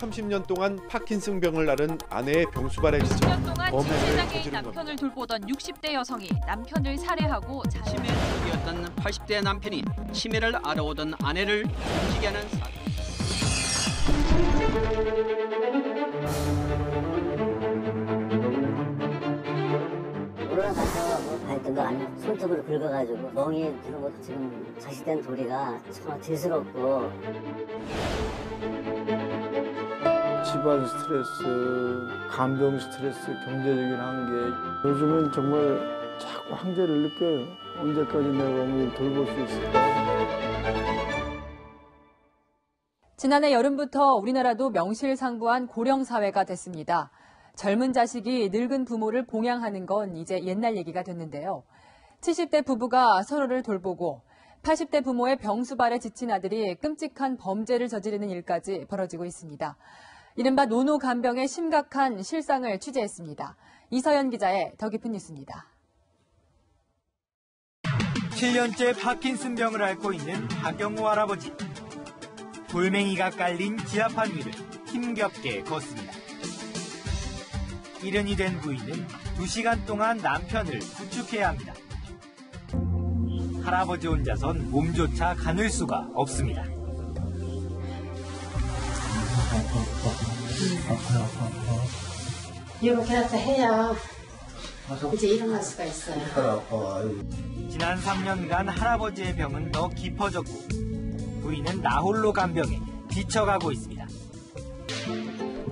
30년 동안 파킨슨병을 앓은 아내의 병수발에 지쳐 10년 동안 범행을 지체장애인 저지른 남편을 겁니다. 돌보던 60대 여성이 남편을 살해하고 치매 중이었던 80대 남편이 치매를 알아오던 아내를 숨지게 하는 사건. 올라가서 다했던 거 아니야? 손톱으로 긁어가지고 멍이 드는 것도 지금 자식된 도리가 정말 죄스럽고. 집안 스트레스, 감정 스트레스, 경제적인 한계. 요즘은 정말 자꾸 한계를 느껴요. 언제까지 내가 어머니를 돌볼 수 있을까. 지난해 여름부터 우리나라도 명실상부한 고령사회가 됐습니다. 젊은 자식이 늙은 부모를 봉양하는 건 이제 옛날 얘기가 됐는데요. 70대 부부가 서로를 돌보고 80대 부모의 병수발에 지친 아들이 끔찍한 범죄를 저지르는 일까지 벌어지고 있습니다. 이른바 노노간병의 심각한 실상을 취재했습니다. 이서연 기자의 더 깊은 뉴스입니다. 7년째 파킨슨병을 앓고 있는 박영호 할아버지. 돌멩이가 깔린 지하판 위를 힘겹게 걷습니다. 일흔이 된 부인은 2시간 동안 남편을 부축해야 합니다. 할아버지 혼자선 몸조차 가눌 수가 없습니다. 이렇게 해야 이제 일어날 수가 있어요. 지난 3년간 할아버지의 병은 더 깊어졌고 부인은 나홀로 간병에 지쳐가고 있습니다.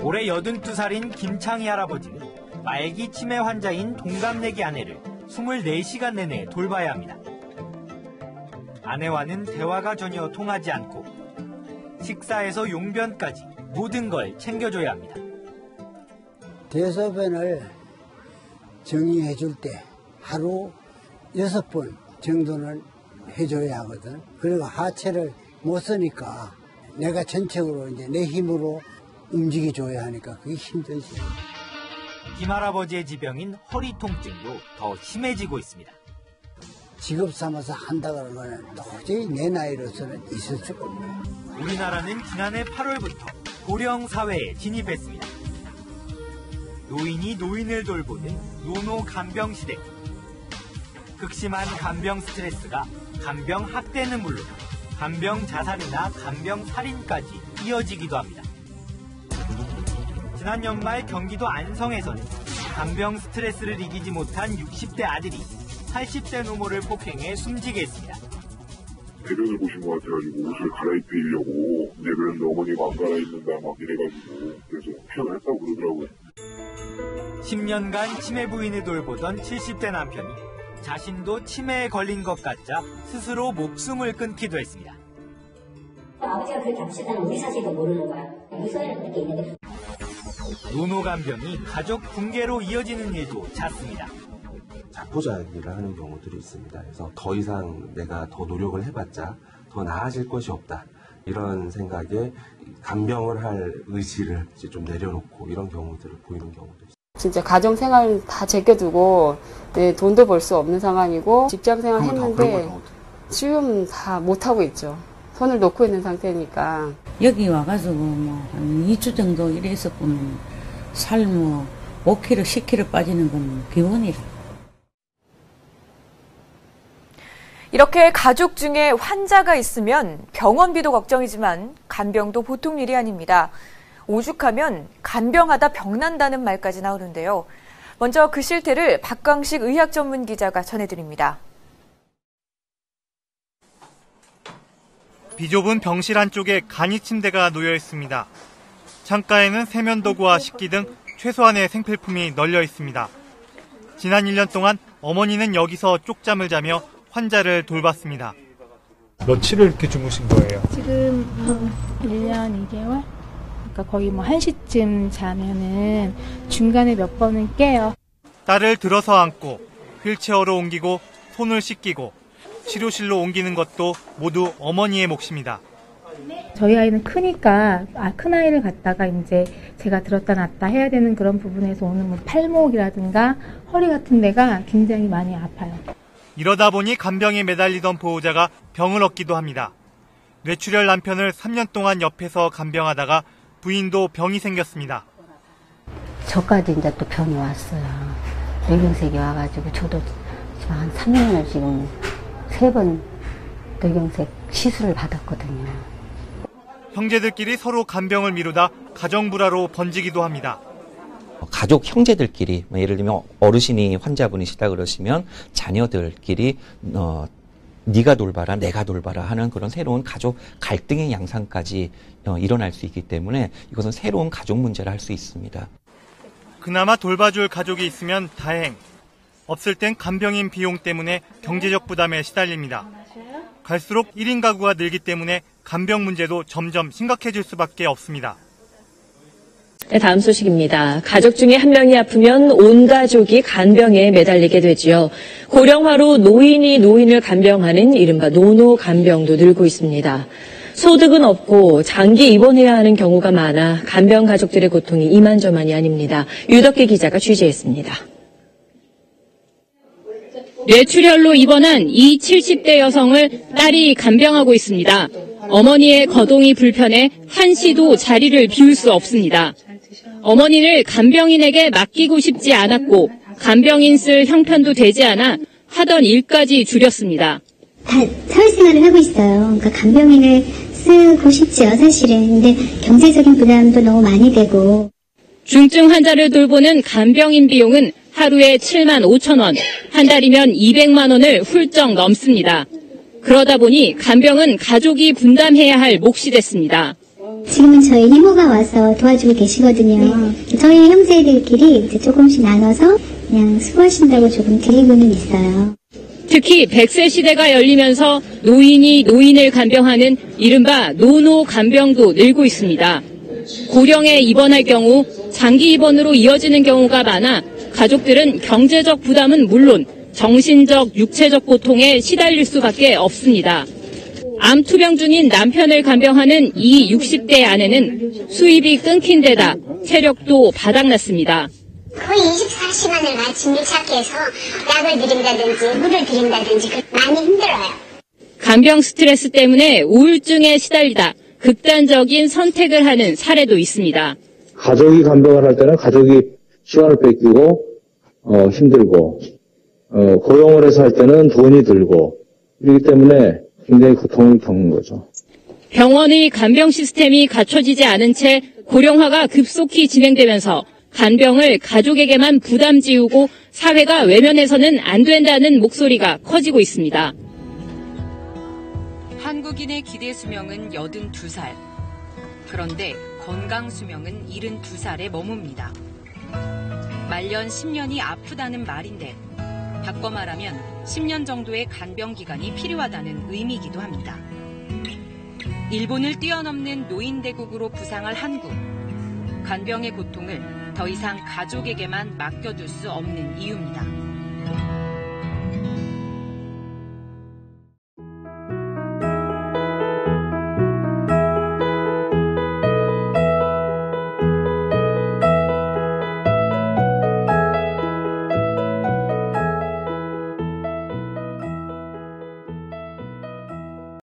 올해 82살인 김창희 할아버지는 말기 치매 환자인 동갑내기 아내를 24시간 내내 돌봐야 합니다. 아내와는 대화가 전혀 통하지 않고 식사에서 용변까지 모든 걸 챙겨줘야 합니다. 대소변을 정리해 줄 때 하루 6번 정도는 해줘야 하거든. 그리고 하체를 못 쓰니까 내가 전적으로 이제 내 힘으로 움직여줘야 하니까 그게 힘들지. 김 할아버지의 지병인 허리 통증도 더 심해지고 있습니다. 직업 삼아서 한다 그러는 거는 도저히 내 나이로서는 있을 수가 없네요. 우리나라는 지난해 8월부터 고령 사회에 진입했습니다. 노인이 노인을 돌보는 노노 간병 시대. 극심한 간병 스트레스가 간병 학대는 물론 간병 자살이나 간병 살인까지 이어지기도 합니다. 지난 연말 경기도 안성에서는 간병 스트레스를 이기지 못한 60대 아들이 80대 노모를 폭행해 숨지게 했습니다. 대변을 보신 것 같아가지고 옷을 갈아입히려고 이제 그런데 어머니가 안 갈아입는다 막 이래가지고 그래서 표현을 했다고 그러더라고요. 10년간 치매 부인을 돌보던 70대 남편이 자신도 치매에 걸린 것 같자 스스로 목숨을 끊기도 했습니다. 아버지가 그렇게 아프셨다는 우리 사실도 모르는 거야. 무서워요 그렇게 있는데. 노노간병이 가족 붕괴로 이어지는 일도 잦습니다. 자포자기를 하는 경우들이 있습니다. 그래서 더 이상 내가 더 노력을 해봤자 더 나아질 것이 없다. 이런 생각에 간병을 할 의지를 이제 좀 내려놓고 이런 경우들을 보이는 경우도 있습니다. 진짜 가정생활 다 제껴두고 돈도 벌 수 없는 상황이고 직장생활 했는데 지금 다 못하고 있죠. 손을 놓고 있는 상태니까. 여기 와가지고 한 2주 정도 이래서 보면 살 5kg, 10kg 빠지는 건 기본이라. 이렇게 가족 중에 환자가 있으면 병원비도 걱정이지만 간병도 보통 일이 아닙니다. 오죽하면 간병하다 병난다는 말까지 나오는데요. 먼저 그 실태를 박광식 의학 전문 기자가 전해드립니다. 비좁은 병실 안쪽에 간이 침대가 놓여 있습니다. 창가에는 세면도구와 식기 등 최소한의 생필품이 널려 있습니다. 지난 1년 동안 어머니는 여기서 쪽잠을 자며 환자를 돌봤습니다. 며칠을 이렇게 주무신 거예요? 지금 1년 2개월? 그러니까 거의 1시쯤 자면은 중간에 몇 번은 깨요. 딸을 들어서 안고 휠체어로 옮기고 손을 씻기고 치료실로 옮기는 것도 모두 어머니의 몫입니다. 저희 아이는 크니까 큰 아이를 갖다가 이제 제가 들었다 놨다 해야 되는 그런 부분에서 오는 팔목이라든가 허리 같은 데가 굉장히 많이 아파요. 이러다 보니 간병에 매달리던 보호자가 병을 얻기도 합니다. 뇌출혈 남편을 3년 동안 옆에서 간병하다가 부인도 병이 생겼습니다. 저까지 이제 또 병이 왔어요. 뇌경색이 와가지고 저도 지금 한 3년을 지금 3번 뇌경색 시술을 받았거든요. 형제들끼리 서로 간병을 미루다 가정불화로 번지기도 합니다. 가족 형제들끼리 예를 들면 어르신이 환자분이시다 그러시면 자녀들끼리 네가 돌봐라 내가 돌봐라 하는 그런 새로운 가족 갈등의 양상까지 일어날 수 있기 때문에 이것은 새로운 가족 문제라 할 수 있습니다. 그나마 돌봐줄 가족이 있으면 다행. 없을 땐 간병인 비용 때문에 경제적 부담에 시달립니다. 갈수록 1인 가구가 늘기 때문에 간병 문제도 점점 심각해질 수밖에 없습니다. 네, 다음 소식입니다. 가족 중에 한 명이 아프면 온 가족이 간병에 매달리게 되지요. 고령화로 노인이 노인을 간병하는 이른바 노노 간병도 늘고 있습니다. 소득은 없고 장기 입원해야 하는 경우가 많아 간병 가족들의 고통이 이만저만이 아닙니다. 유덕기 기자가 취재했습니다. 뇌출혈로 입원한 이 70대 여성을 딸이 간병하고 있습니다. 어머니의 거동이 불편해 한시도 자리를 비울 수 없습니다. 어머니를 간병인에게 맡기고 싶지 않았고 간병인 쓸 형편도 되지 않아 하던 일까지 줄였습니다. 다 사회생활을 하고 있어요. 그러니까 간병인을 쓰고 싶지요, 사실은. 근데 경제적인 부담도 너무 많이 되고. 중증 환자를 돌보는 간병인 비용은 하루에 7만 5천 원, 한 달이면 200만 원을 훌쩍 넘습니다. 그러다 보니 간병은 가족이 분담해야 할 몫이 됐습니다. 지금은 저희 이모가 와서 도와주고 계시거든요. 저희 형제들끼리 이제 조금씩 나눠서 그냥 수고하신다고 조금 드리고는 있어요. 특히 100세 시대가 열리면서 노인이 노인을 간병하는 이른바 노노 간병도 늘고 있습니다. 고령에 입원할 경우 장기 입원으로 이어지는 경우가 많아 가족들은 경제적 부담은 물론 정신적, 육체적 고통에 시달릴 수밖에 없습니다. 암 투병 중인 남편을 간병하는 이 60대 아내는 수입이 끊긴 데다 체력도 바닥났습니다. 거의 24시간을 마침을 찾기 위해서 약을 드린다든지 물을 드린다든지 많이 힘들어요. 간병 스트레스 때문에 우울증에 시달리다 극단적인 선택을 하는 사례도 있습니다. 가족이 간병을 할 때는 가족이 시간을 뺏기고 힘들고 고용을 해서 할 때는 돈이 들고 그렇기 때문에 굉장히 고통을 겪는 거죠. 병원의 간병 시스템이 갖춰지지 않은 채 고령화가 급속히 진행되면서 간병을 가족에게만 부담 지우고 사회가 외면해서는 안 된다는 목소리가 커지고 있습니다. 한국인의 기대 수명은 82살. 그런데 건강 수명은 72살에 머뭅니다. 말년 10년이 아프다는 말인데 바꿔 말하면 10년 정도의 간병 기간이 필요하다는 의미이기도 합니다. 일본을 뛰어넘는 노인대국으로 부상할 한국. 간병의 고통을 더 이상 가족에게만 맡겨둘 수 없는 이유입니다.